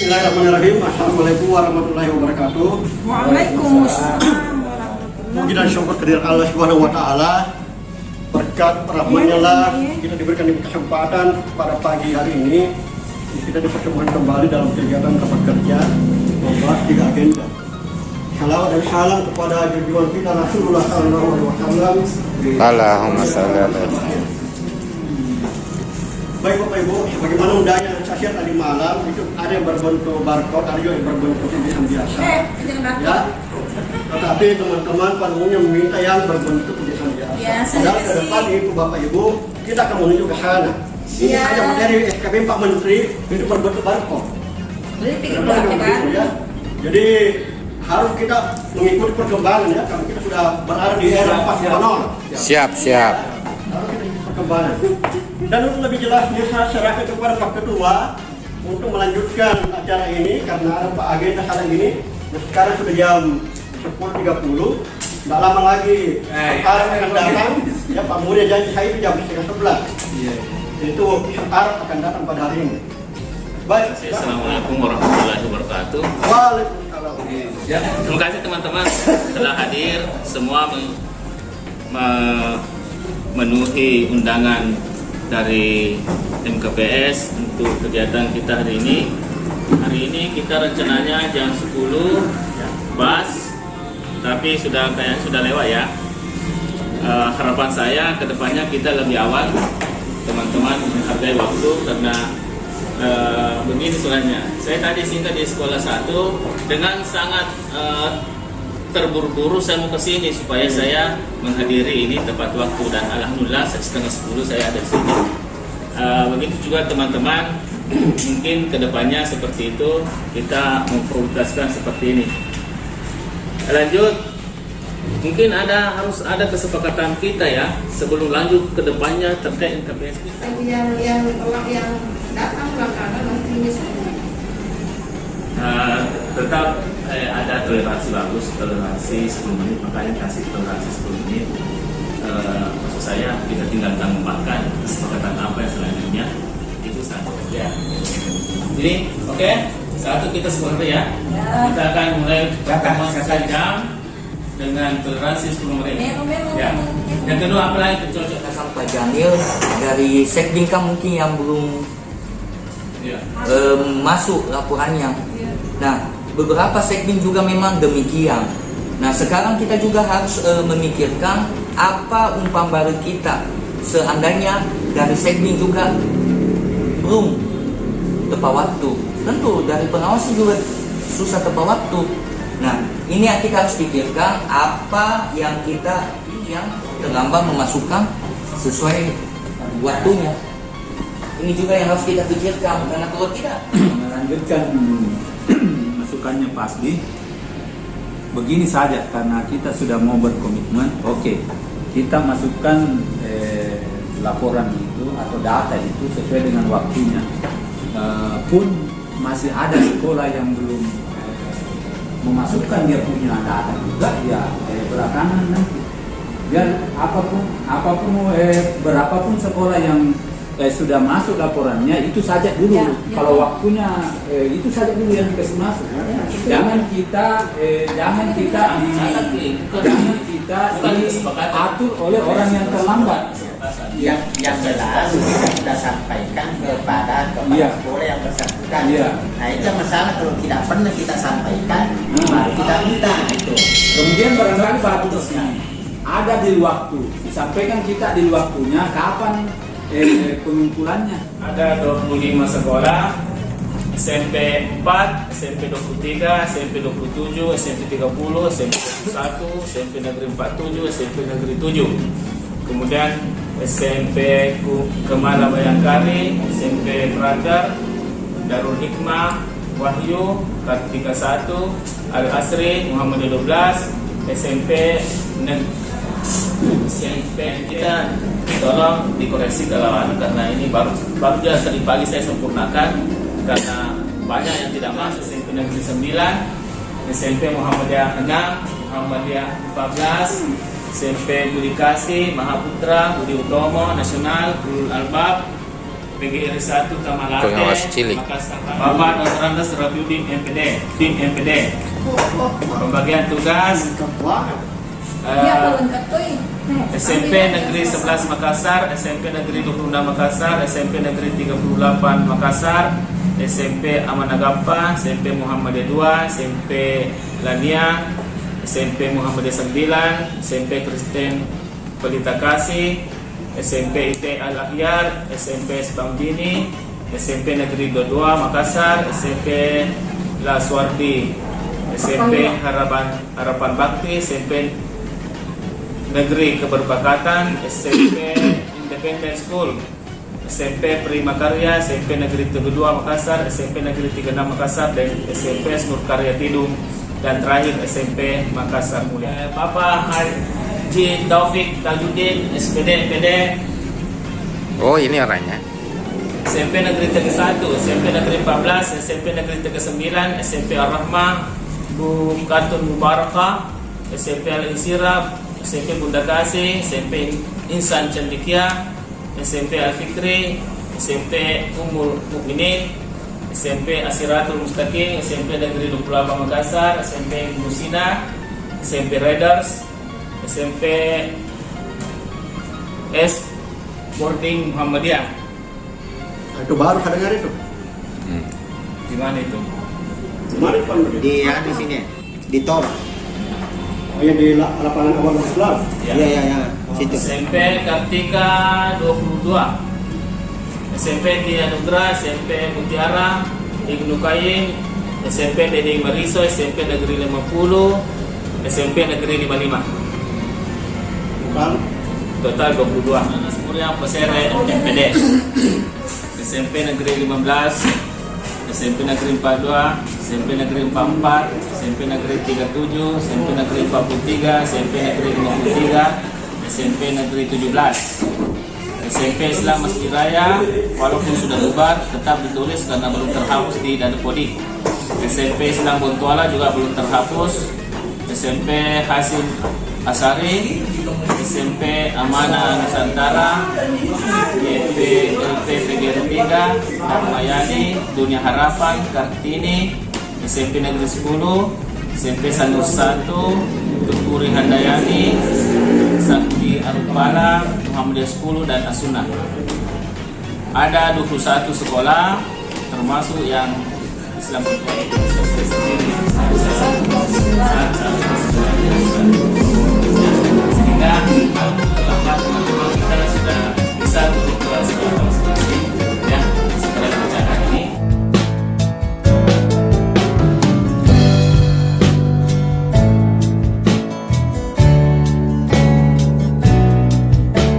Bismillahirrahmanirrahim. Assalamualaikum warahmatullahi wabarakatuh. Waalaikumsalam warahmatullahi. Puji dan syukur kehadirat Allah Subhanahu wa taala. Berkat rahmat-Nya lah kita diberikan kesempatan pada pagi hari ini kita dipertemukan kembali dalam kegiatan rapat kerja membahas 3 agenda. Salawat dan salam kepada junjungan kita Rasulullah sallallahu alaihi wasallam. Allahumma shalli alaihi. Baik Bapak Ibu, bagaimana undangnya saya share tadi malam itu ada yang berbentuk barcode, ada juga yang berbentuk tulisan biasa. Ya. Tetapi teman-teman pada umumnya meminta yang berbentuk tulisan biasa. Padahal ke depan itu Bapak Ibu kita akan menuju ke sana. Ini hanya materi SKB Pak Menteri itu berbentuk barcode. Ya. Jadi harus kita mengikuti perkembangan ya, karena kita sudah berada di era 4.0. Siap. Harus kita ikuti perkembangan. Dan untuk lebih jelasnya saya serahkan kepada Pak Ketua untuk melanjutkan acara ini karena ada Pak agenda salah ini. Sekarang sudah jam 10.30, tidak lama lagi sekarang akan datang. Ya Pak Mulia janji saya itu jam 10:30. Itu sekarang akan datang pada hari ini. Baik. Assalamualaikum warahmatullahi wabarakatuh. Waalaikumsalam. Ya, terima kasih teman-teman telah hadir semua memenuhi undangan dari MKPS untuk kegiatan kita hari ini. Hari ini kita rencananya jam 10 pas, tapi sudah lewat ya. Harapan saya kedepannya kita lebih awal, teman-teman menghargai waktu karena begini soalnya. Saya tadi singkat di sekolah 1 dengan sangat terburu-buru saya mau ke sini supaya saya menghadiri ini tepat waktu dan alhamdulillah 9:30 saya ada di sini. Begitu juga teman-teman, mungkin kedepannya seperti itu kita memprioritaskan seperti ini. Lanjut, mungkin harus ada kesepakatan kita ya sebelum lanjut kedepannya terkait MKPS kita. Yang datang belakangan nantinya semua. Tetap ada toleransi bagus, toleransi 10 menit, makanya kasih toleransi 10 menit. Maksud saya kita tinggal tambahkan kesepakatan apa yang selanjutnya itu saja. Ya. Jadi oke, satu kita seperti ya. Kita akan mulai pertemuan 1 jam dengan toleransi 10 menit. Ya. Yang kedua apa lagi cocok Pak Jamil dari Sekbinka mungkin yang belum masuk laporannya. Nah, beberapa Sekbin juga memang demikian. Nah, sekarang kita juga harus memikirkan apa umpan balik kita. Seandainya dari Sekbin juga belum tepat waktu, tentu dari pengawas juga susah tepat waktu. Nah, ini yang kita harus pikirkan apa yang terlambat memasukkan sesuai waktunya. Ini juga yang harus kita pikirkan karena kalau tidak melanjutkan masukannya Pak Asdi begini saja, karena kita sudah mau berkomitmen. Oke, kita masukkan laporan itu atau data itu sesuai dengan waktunya. Pun masih ada sekolah yang belum memasukkan dia punya data juga ya belakangan nanti. Biar apapun berapapun sekolah yang sudah masuk laporannya itu saja dulu. Kalau waktunya itu saja dulu yang dikasih masuk. Jangan kita diatur oleh orang yang terlambat. Yang jelas kita sampaikan kepada sekolah yang bersangkutan. Nah itu masalah kalau tidak pernah kita sampaikan, baru kita minta itu. Kemudian barangkali bagusnya ada di waktu, disampaikan kita di waktunya kapan pengumpulannya. Ada 25 sekolah, SMP 4, SMP 23, SMP 27, SMP 30, SMP 21, SMP Negeri 47, SMP Negeri 7. Kemudian SMP Kemala Bayangkari, SMP Pragar, Darul Hikmah, Wahyu, Kartika 1, Al Asri, Muhammadiyah 12, SMP kita tolong dikoreksi kalau karena ini baru jasa tadi pagi saya sempurnakan karena banyak yang tidak masuk. SMP Negeri 9, SMP Muhammadiyah 6, Muhammadiyah 14, SMP Budi Kasih, Mahaputra, Budi Utomo, Nasional, Nurul Albab, PGRI 1 Tamalate, Pengawas cilik. Makassar. Bapak Dr. Andes Rafiuddin MPD, tim MPD. Pembagian tugas SMP Negeri 11 Makassar, SMP Negeri 26 Makassar, SMP Negeri 38 Makassar, SMP Amanagapa, SMP Muhammadiyah 2, SMP Lania, SMP Muhammadiyah 9, SMP Kristen Pelita Kasih, SMP IT Al-Akhyar, SMP Sebangdini, SMP Negeri 22 Makassar, SMP La Suardi, SMP Harapan Bakti, SMP Negeri Keberpakatan, SMP Independent School, SMP Prima Karya, SMP Negeri 32 Makassar, SMP Negeri 36 Makassar, dan SMP Nur Karya Tidung, dan terakhir SMP Makassar Mulia. Bapak Haji Taufik Tajuddin, SPD MPD. Oh, ini orangnya. SMP Negeri 31, SMP Negeri 14, SMP Negeri 39, SMP Ar-Rahmah, Bu Katun Mubarakah, SMP Al-Insirab, SMP Bunda Kasih, SMP Insan Cendikia, SMP Al-Fikri, SMP Ummul Mukminin, SMP Asiratul Mustaqim, SMP Negeri 28 Makassar, SMP Musina, SMP Raiders, SMP S Boarding Muhammadiyah. Itu baru saya dengar itu. Di mana itu? Kemarin Pak. Di sini, di Tor. Oh ya, di lapangan awal Islam. Iya. Situ. SMP Kartika 22, SMP Tia Nugra, SMP Mutiara, Ibnu Qayyim, SMP Dede Mariso, SMP Negeri 50, SMP Negeri 55. Bukan. Total 22. Anas Muria Pesere MPD, SMP Negeri 15, SMP Negeri 42, SMP Negeri 44, SMP Negeri 37, SMP Negeri 43, SMP Negeri 53, SMP Negeri 17, SMP Islam Masjid Raya, walaupun sudah bubar tetap ditulis karena belum terhapus di Danepodi. SMP Islam Bontuala juga belum terhapus. SMP Hasim Asari, SMP Amanah Nusantara, YP LP PGRI 3, Dharmayani, Dunia Harapan, Kartini, SMP Negeri 10, SMP Sanur 1, Tukuri Handayani, Sakti Arupala, Muhammadiyah 10, dan Asuna. Ada 21 sekolah, termasuk yang Islam.